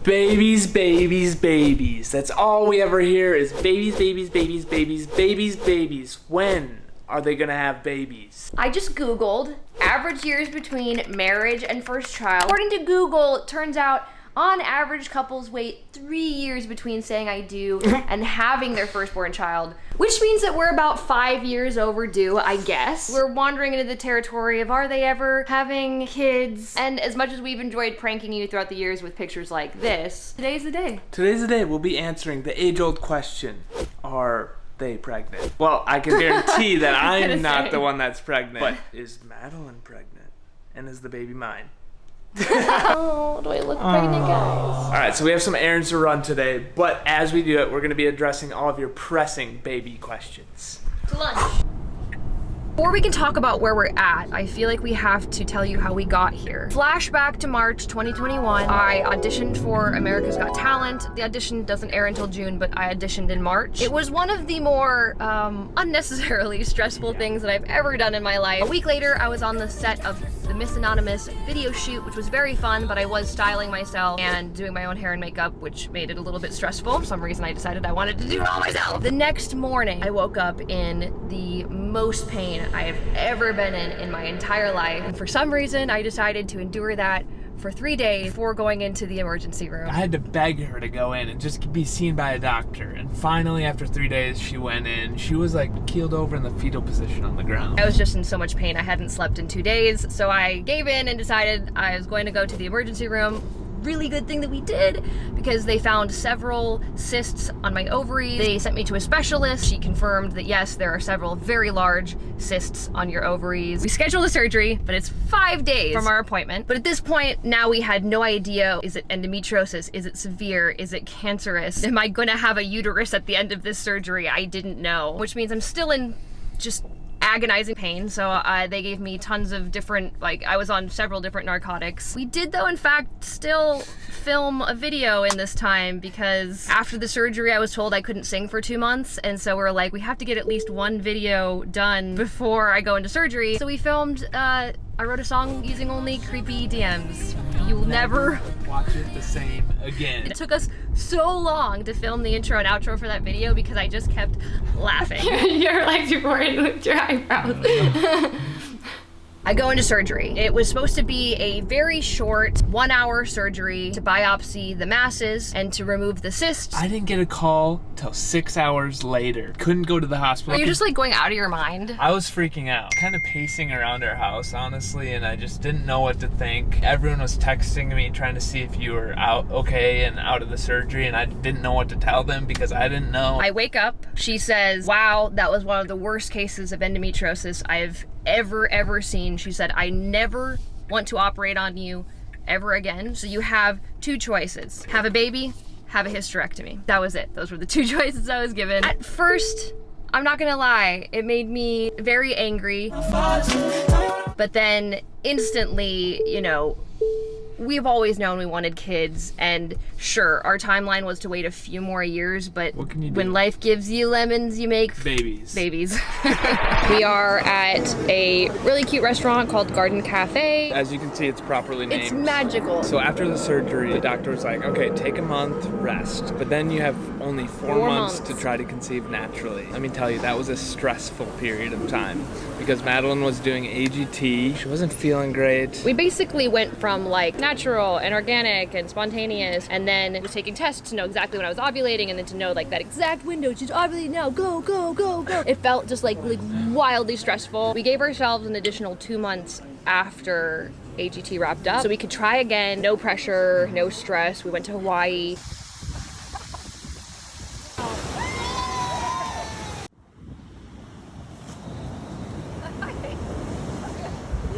Babies, babies, babies. That's all we ever hear is babies, babies, babies, babies, babies, babies. When are they gonna have babies? I just Googled average years between marriage and first child. According to Google, it turns out on average couples wait 3 years between saying I do and having their firstborn child, which means that we're about 5 years overdue, I guess. We're wandering into the territory of are they ever having kids? And as much as we've enjoyed pranking you throughout the years with pictures like this, today's the day. Today's the day. We'll be answering the age-old question, are they pregnant? Well, I can guarantee that I'm not the one that's pregnant. But is Madilyn pregnant? And is the baby mine? Oh, do I look pregnant, guys? All right, so we have some errands to run today, but as we do it, we're gonna be addressing all of your pressing baby questions. To lunch. Before we can talk about where we're at, I feel like we have to tell you how we got here. Flashback to March 2021. I auditioned for America's Got Talent. The audition doesn't air until June, but I auditioned in March. It was one of the more unnecessarily stressful things that I've ever done in my life. A week later, I was on the set of the Miss Anonymous video shoot, which was very fun, but I was styling myself and doing my own hair and makeup, which made it a little bit stressful. For some reason, I decided I wanted to do it all myself. The next morning, I woke up in the most pain I have ever been in my entire life. And for some reason, I decided to endure that for 3 days before going into the emergency room. I had to beg her to go in and just be seen by a doctor. And finally, after 3 days, she went in. She was like keeled over in the fetal position on the ground. I was just in so much pain. I hadn't slept in 2 days. So I gave in and decided I was going to go to the emergency room. Really good thing that we did, because they found several cysts on my ovaries. They sent me to a specialist. She confirmed that yes, there are several very large cysts on your ovaries. We scheduled a surgery, but it's 5 days from our appointment. But at this point, now we had no idea, is it endometriosis? Is it severe? Is it cancerous? Am I gonna have a uterus at the end of this surgery? I didn't know, which means I'm still in just agonizing pain. So they gave me tons of different, I was on several different narcotics. We did though in fact still film a video in this time, because after the surgery I was told I couldn't sing for 2 months, and so we're like, we have to get at least one video done before I go into surgery. So we filmed, I wrote a song using only creepy DMs. You'll never watch it the same again. It took us so long to film the intro and outro for that video because I just kept laughing. You're like, you're pouring with your eyebrows. I go into surgery. It was supposed to be a very short 1 hour surgery to biopsy the masses and to remove the cysts. I didn't get a call till 6 hours later. Couldn't go to the hospital. Are you just like going out of your mind? I was freaking out. Kind of pacing around our house, honestly, and I just didn't know what to think. Everyone was texting me trying to see if you were out okay and out of the surgery, and I didn't know what to tell them because I didn't know. I wake up, she says, wow, that was one of the worst cases of endometriosis I've ever seen. She said, I never want to operate on you ever again. So you have 2 choices. Have a baby, have a hysterectomy. That was it. Those were the 2 choices I was given. At first, I'm not gonna lie, it made me very angry. But then instantly, you know, we've always known we wanted kids, and sure, our timeline was to wait a few more years, but what can you do? When life gives you lemons, you make babies. We are at a really cute restaurant called Garden Cafe. As you can see, it's properly named. It's magical. So after the surgery, the doctor was like, okay, take a month, rest, but then you have only 4 months to try to conceive naturally. Let me tell you, that was a stressful period of time because Madilyn was doing AGT. She wasn't feeling great. We basically went from like natural and organic and spontaneous, and then was taking tests to know exactly when I was ovulating, and then to know like that exact window, she's ovulating now, go, go, go, go. It felt just like wildly stressful. We gave ourselves an additional 2 months after AGT wrapped up so we could try again. No pressure, no stress. We went to Hawaii.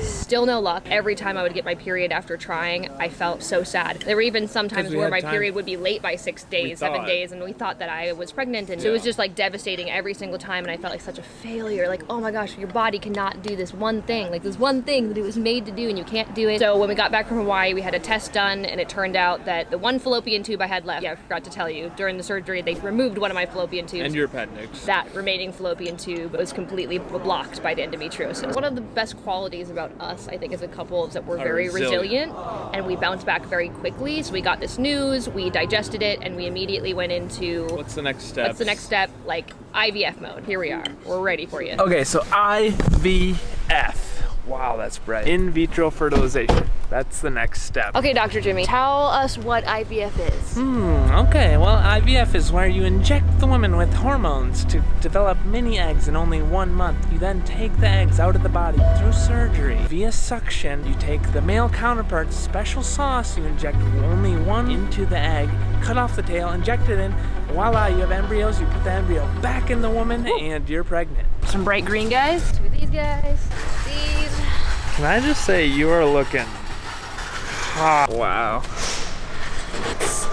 Still no luck. Every time I would get my period after trying, I felt so sad. There were even some times where my period would be late by 6 days, 7 days, and we thought that I was pregnant, and so it was just like devastating every single time, and I felt like such a failure. Like, oh my gosh, your body cannot do this one thing, like this one thing that it was made to do, and you can't do it. So when we got back from Hawaii, we had a test done, and it turned out that the one fallopian tube I had left, I forgot to tell you, during the surgery, they removed one of my fallopian tubes. And your appendix. That remaining fallopian tube was completely blocked by the endometriosis. One of the best qualities about us us, I think, as a couple is that we're very resilient and we bounce back very quickly. So we got this news, we digested it, and we immediately went into what's the next step? What's the next step? Like IVF mode. Here we are. We're ready for you. Okay, so IVF. Wow, that's bright. In vitro fertilization. That's the next step. Okay, Dr. Jimmy, tell us what IVF is. Okay, well, IVF is where you inject the woman with hormones to develop mini eggs in only 1 month. You then take the eggs out of the body through surgery. Via suction, you take the male counterpart's special sauce, you inject only one into the egg, cut off the tail, inject it in, voila, you have embryos, you put the embryo back in the woman, and you're pregnant. Some bright green guys. Two of these guys. These. Can I just say you are looking hot. Wow.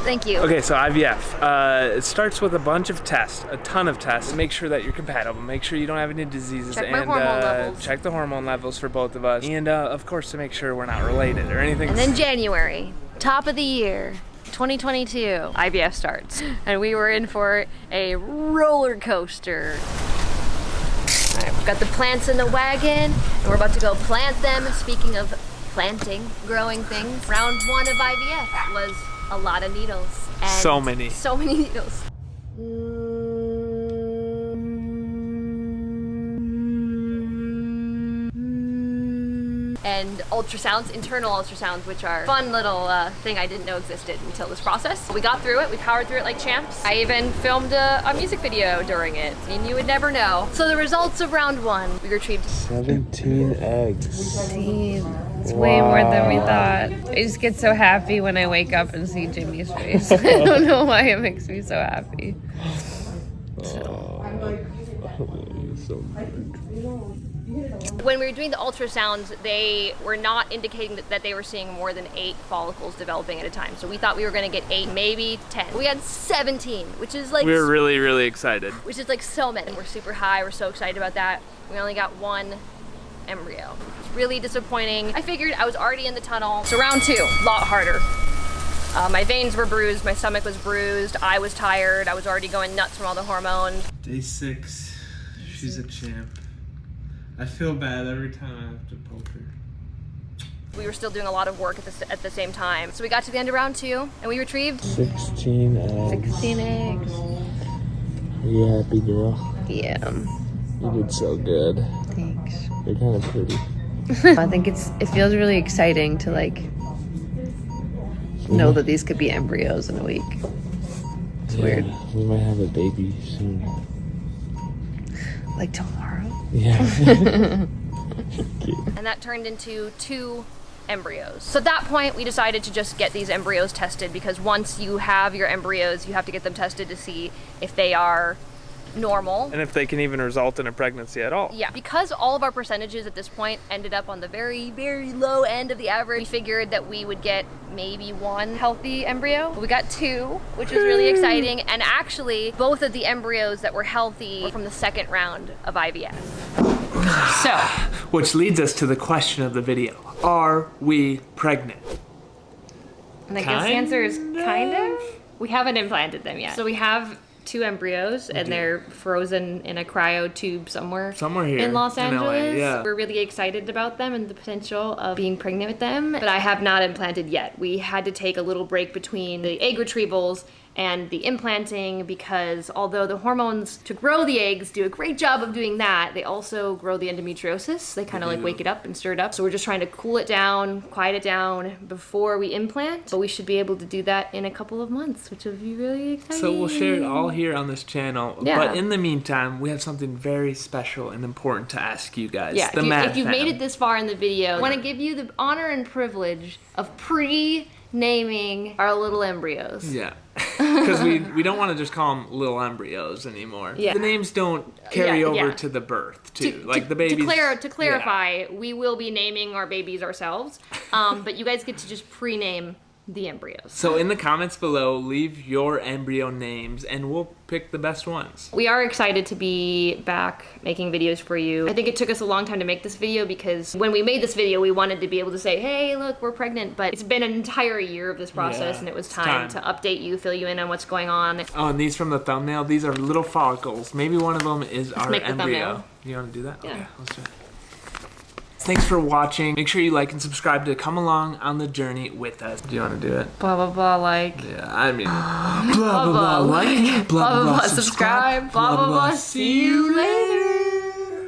Thank you. Okay, so IVF. It starts with a bunch of tests, a ton of tests. Make sure that you're compatible. Make sure you don't have any diseases. Check my hormone levels. Check the hormone levels for both of us. And of course, to make sure we're not related or anything. And then January, top of the year, 2022, IVF starts. And we were in for a roller coaster. All right, we've got the plants in the wagon, and we're about to go plant them. Speaking of planting, growing things, round 1 of IVF was a lot of needles. And so many needles. And ultrasounds, internal ultrasounds, which are a fun little thing I didn't know existed until this process. We got through it, we powered through it like champs. I even filmed a music video during it, and you would never know. So the results of round 1, we retrieved 17 eggs. 17. It's way more than we thought. I just get so happy when I wake up and see Jimmy's face. I don't know why it makes me so happy. When we were doing the ultrasounds, they were not indicating that they were seeing more than 8 follicles developing at a time. So we thought we were going to get 8, maybe 10. We had 17, which is like... We were really, really excited. Which is like so many. We're super high. We're so excited about that. We only got 1 embryo. It was really disappointing. I figured I was already in the tunnel. So round 2, a lot harder. My veins were bruised. My stomach was bruised. I was tired. I was already going nuts from all the hormones. Day 6. She's a champ. I feel bad every time I have to poke her. We were still doing a lot of work at the same time. So we got to the end of round 2 and we retrieved 16 eggs. 16 eggs. Are you happy, girl? Yeah. You did so good. Thanks. You're kind of pretty. I think it feels really exciting to like know that these could be embryos in a week. It's weird. We might have a baby soon. Like tomorrow. Yeah. And that turned into 2 embryos. So at that point, we decided to just get these embryos tested, because once you have your embryos, you have to get them tested to see if they are normal. And if they can even result in a pregnancy at all. Yeah, because all of our percentages at this point ended up on the very, very low end of the average, we figured that we would get maybe 1 healthy embryo. We got 2, which was really exciting. And actually, both of the embryos that were healthy were from the 2nd round of IVF. So, which leads us to the question of the video. Are we pregnant? And I guess the answer is kind of. We haven't implanted them yet. So we have 2 embryos, and they're frozen in a cryo tube somewhere here in Los Angeles. LA, yeah. We're really excited about them and the potential of being pregnant with them, but I have not implanted yet. We had to take a little break between the egg retrievals and the implanting, because although the hormones to grow the eggs do a great job of doing that, they also grow the endometriosis. They kind of like wake it up and stir it up. So we're just trying to cool it down, quiet it down before we implant. But we should be able to do that in a couple of months, which will be really exciting. So we'll share it all here on this channel. Yeah. But in the meantime, we have something very special and important to ask you guys. Yeah, if you've made it this far in the video, I want to give you the honor and privilege of naming our little embryos. Yeah. Because we don't want to just call them little embryos anymore. Yeah. The names don't carry over to the birth, too. The babies. To clarify, we will be naming our babies ourselves, but you guys get to just pre-name the embryos. So in the comments below, leave your embryo names and we'll pick the best ones. We are excited to be back making videos for you. I think it took us a long time to make this video, because when we made this video, we wanted to be able to say, hey, look, we're pregnant, but it's been an entire year of this process, and it was time to update you, fill you in on what's going on. Oh, and these from the thumbnail, these are little follicles. Maybe one of them is our make the embryo. thumbnail. You want to do that? Yeah. Okay, let's do it. Thanks for watching. Make sure you like and subscribe to come along on the journey with us. Do you want to do it? Blah, blah, blah, like. Yeah, I mean, blah, blah, blah, like, blah, blah, blah, subscribe, blah, blah, blah, see you later.